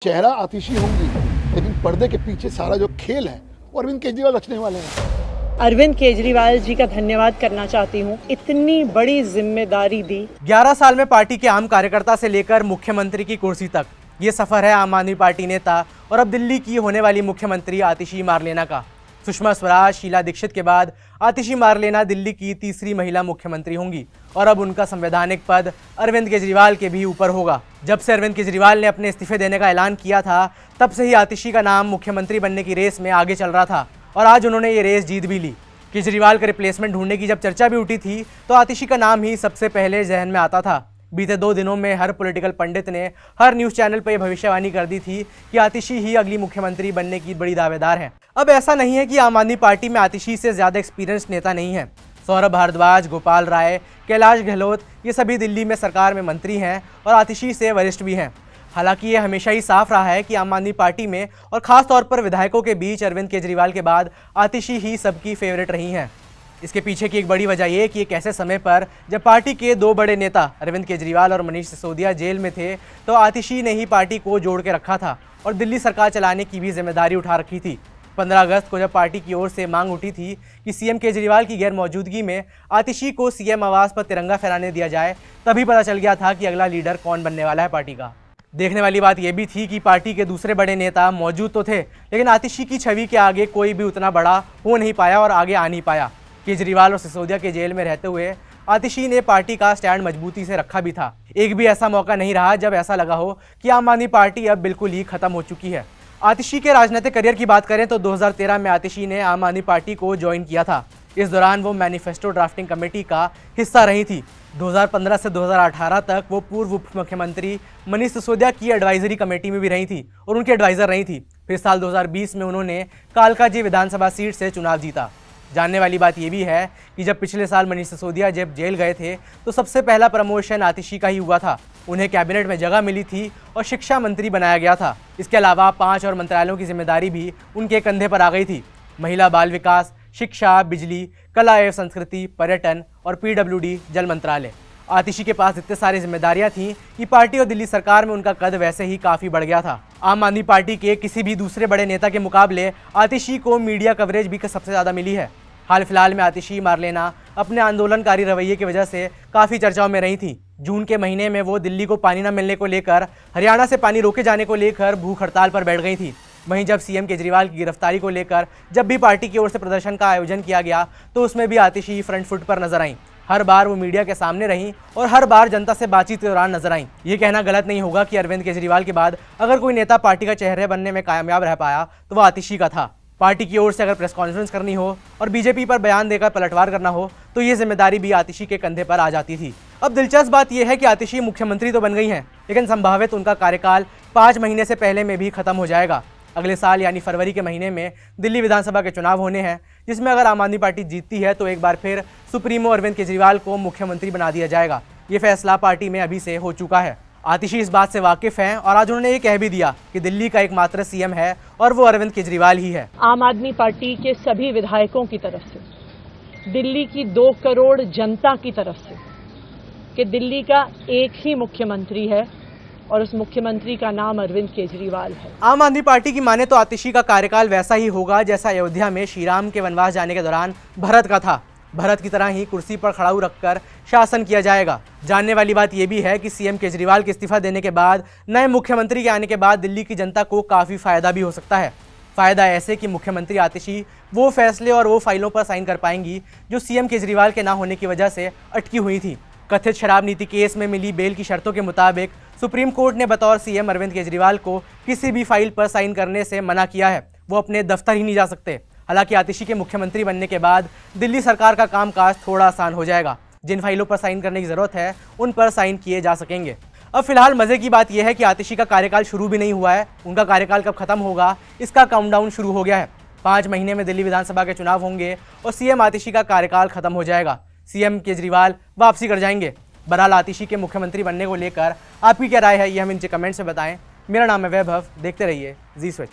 चेहरा आतिशी होंगी, लेकिन पर्दे के पीछे सारा जो खेल है वो अरविंद केजरीवाल रचने वाले हैं। अरविंद केजरीवाल जी का धन्यवाद करना चाहती हूँ, इतनी बड़ी जिम्मेदारी दी। 11 साल में पार्टी के आम कार्यकर्ता से लेकर मुख्यमंत्री की कुर्सी तक ये सफर है आम आदमी पार्टी नेता और अब दिल्ली की होने वाली मुख्यमंत्री आतिशी मारलेना का। सुषमा स्वराज, शीला दीक्षित के बाद आतिशी मारलेना दिल्ली की तीसरी महिला मुख्यमंत्री होंगी और अब उनका संवैधानिक पद अरविंद केजरीवाल के भी ऊपर होगा। जब से अरविंद केजरीवाल ने अपने इस्तीफे देने का ऐलान किया था, तब से ही आतिशी का नाम मुख्यमंत्री बनने की रेस में आगे चल रहा था और आज उन्होंने ये रेस जीत भी ली। केजरीवाल का रिप्लेसमेंट ढूंढने की जब चर्चा भी उठी थी तो आतिशी का नाम ही सबसे पहले जहन में आता था। बीते 2 दिनों में हर पॉलिटिकल पंडित ने हर न्यूज़ चैनल पर यह भविष्यवाणी कर दी थी कि आतिशी ही अगली मुख्यमंत्री बनने की बड़ी दावेदार है। अब ऐसा नहीं है कि आम आदमी पार्टी में आतिशी से ज़्यादा एक्सपीरियंस नेता नहीं है। सौरभ भारद्वाज, गोपाल राय, कैलाश गहलोत ये सभी दिल्ली में सरकार में मंत्री हैं और आतिशी से वरिष्ठ भी हैं। हालांकि ये हमेशा ही साफ रहा है कि आम आदमी पार्टी में और ख़ास तौर पर विधायकों के बीच अरविंद केजरीवाल के बाद आतिशी ही सबकी फेवरेट रही हैं। इसके पीछे की एक बड़ी वजह ये कि एक ऐसे समय पर जब पार्टी के 2 बड़े नेता अरविंद केजरीवाल और मनीष सिसोदिया जेल में थे, तो आतिशी ने ही पार्टी को जोड़ के रखा था और दिल्ली सरकार चलाने की भी जिम्मेदारी उठा रखी थी। 15 अगस्त को जब पार्टी की ओर से मांग उठी थी कि सीएम केजरीवाल की गैर मौजूदगी में आतिशी को सीएम आवास पर तिरंगा फहराने दिया जाए, तभी पता चल गया था कि अगला लीडर कौन बनने वाला है पार्टी का। देखने वाली बात यह भी थी कि पार्टी के दूसरे बड़े नेता मौजूद तो थे, लेकिन आतिशी की छवि के आगे कोई भी उतना बड़ा हो नहीं पाया और आगे आ नहीं पाया। केजरीवाल और सिसोदिया के जेल में रहते हुए आतिशी ने पार्टी का स्टैंड मजबूती से रखा भी था। एक भी ऐसा मौका नहीं रहा जब ऐसा लगा हो कि आम आदमी पार्टी अब बिल्कुल ही खत्म हो चुकी है। आतिशी के राजनीतिक करियर की बात करें तो 2013 में आतिशी ने आम आदमी पार्टी को ज्वाइन किया था। इस दौरान वो मैनिफेस्टो ड्राफ्टिंग कमेटी का हिस्सा रही थी। 2015 से 2018 तक वो पूर्व उप मुख्यमंत्री मनीष सिसोदिया की एडवाइजरी कमेटी में भी रही थी और उनकी एडवाइजर रही थी। फिर साल 2020 में उन्होंने कालकाजी विधानसभा सीट से चुनाव जीता। जानने वाली बात यह भी है कि जब पिछले साल मनीष सिसोदिया जब जेल गए थे तो सबसे पहला प्रमोशन आतिशी का ही हुआ था। उन्हें कैबिनेट में जगह मिली थी और शिक्षा मंत्री बनाया गया था। इसके अलावा 5 और मंत्रालयों की जिम्मेदारी भी उनके कंधे पर आ गई थी। महिला बाल विकास, शिक्षा, बिजली, कला एवं संस्कृति, पर्यटन और पीडब्ल्यूडी जल मंत्रालय। आतिशी के पास इतने सारी जिम्मेदारियां थीं कि पार्टी और दिल्ली सरकार में उनका कद वैसे ही काफ़ी बढ़ गया था। आम आदमी पार्टी के किसी भी दूसरे बड़े नेता के मुकाबले आतिशी को मीडिया कवरेज भी सबसे ज़्यादा मिली है। हाल फिलहाल में आतिशी मारलेना अपने आंदोलनकारी रवैये की वजह से काफ़ी चर्चाओं में रही थी। जून के महीने में वो दिल्ली को पानी न मिलने को लेकर, हरियाणा से पानी रोके जाने को लेकर भूख हड़ताल पर बैठ गई थी। वहीं जब सीएम केजरीवाल की गिरफ्तारी को लेकर जब भी पार्टी की ओर से प्रदर्शन का आयोजन किया गया तो उसमें भी आतिशी फ्रंट फुट पर नजर आईं। हर बार वो मीडिया के सामने रहीं और हर बार जनता से बातचीत के दौरान नजर आईं। ये कहना गलत नहीं होगा कि अरविंद केजरीवाल के बाद अगर कोई नेता पार्टी का चेहरे बनने में कामयाब रह पाया तो वह आतिशी का था। पार्टी की ओर से अगर प्रेस कॉन्फ्रेंस करनी हो और बीजेपी पर बयान देकर पलटवार करना हो तो ये जिम्मेदारी भी आतिशी के कंधे पर आ जाती थी। अब दिलचस्प बात यह है कि आतिशी मुख्यमंत्री तो बन गई हैं, लेकिन संभावित उनका कार्यकाल 5 महीने से पहले में भी खत्म हो जाएगा। अगले साल यानी फरवरी के महीने में दिल्ली विधानसभा के चुनाव होने हैं, जिसमें अगर आम आदमी पार्टी जीतती है तो एक बार फिर सुप्रीमो अरविंद केजरीवाल को मुख्यमंत्री बना दिया जाएगा। ये फैसला पार्टी में अभी से हो चुका है। आतिशी इस बात से वाकिफ हैं और आज उन्होंने ये कह भी दिया कि दिल्ली का एकमात्र सीएम है और वो अरविंद केजरीवाल ही है। आम आदमी पार्टी के सभी विधायकों की तरफ से, दिल्ली की 2 करोड़ जनता की तरफ से, कि दिल्ली का एक ही मुख्यमंत्री है और उस मुख्यमंत्री का नाम अरविंद केजरीवाल है। आम आदमी पार्टी की माने तो आतिशी का कार्यकाल वैसा ही होगा जैसा अयोध्या में श्री राम के वनवास जाने के दौरान भरत का था। भरत की तरह ही कुर्सी पर खड़ाऊ रखकर शासन किया जाएगा। जानने वाली बात यह भी है कि सीएम केजरीवाल के इस्तीफा देने के बाद नए मुख्यमंत्री के आने के बाद दिल्ली की जनता को काफ़ी फायदा भी हो सकता है। फायदा ऐसे कि मुख्यमंत्री आतिशी वो फैसले और वो फाइलों पर साइन कर पाएंगी जो सीएम केजरीवाल के ना होने की वजह से अटकी हुई थी। कथित शराब नीति केस में मिली बेल की शर्तों के मुताबिक सुप्रीम कोर्ट ने बतौर सीएम अरविंद केजरीवाल को किसी भी फाइल पर साइन करने से मना किया है। वो अपने दफ्तर ही नहीं जा सकते। हालांकि आतिशी के मुख्यमंत्री बनने के बाद दिल्ली सरकार का कामकाज थोड़ा आसान हो जाएगा। जिन फाइलों पर साइन करने की ज़रूरत है उन पर साइन किए जा सकेंगे। अब फिलहाल मज़े की बात यह है कि आतिशी का कार्यकाल शुरू भी नहीं हुआ है। उनका कार्यकाल कब खत्म होगा इसका काउंटडाउन शुरू हो गया है। 5 महीने में दिल्ली विधानसभा के चुनाव होंगे और सीएम आतिशी का कार्यकाल खत्म हो जाएगा। सीएम केजरीवाल वापसी कर जाएंगे। बहरहाल आतिशी के मुख्यमंत्री बनने को लेकर आपकी क्या राय है, ये हम नीचे कमेंट्स में बताएं। मेरा नाम है वैभव, देखते रहिए जी स्विच।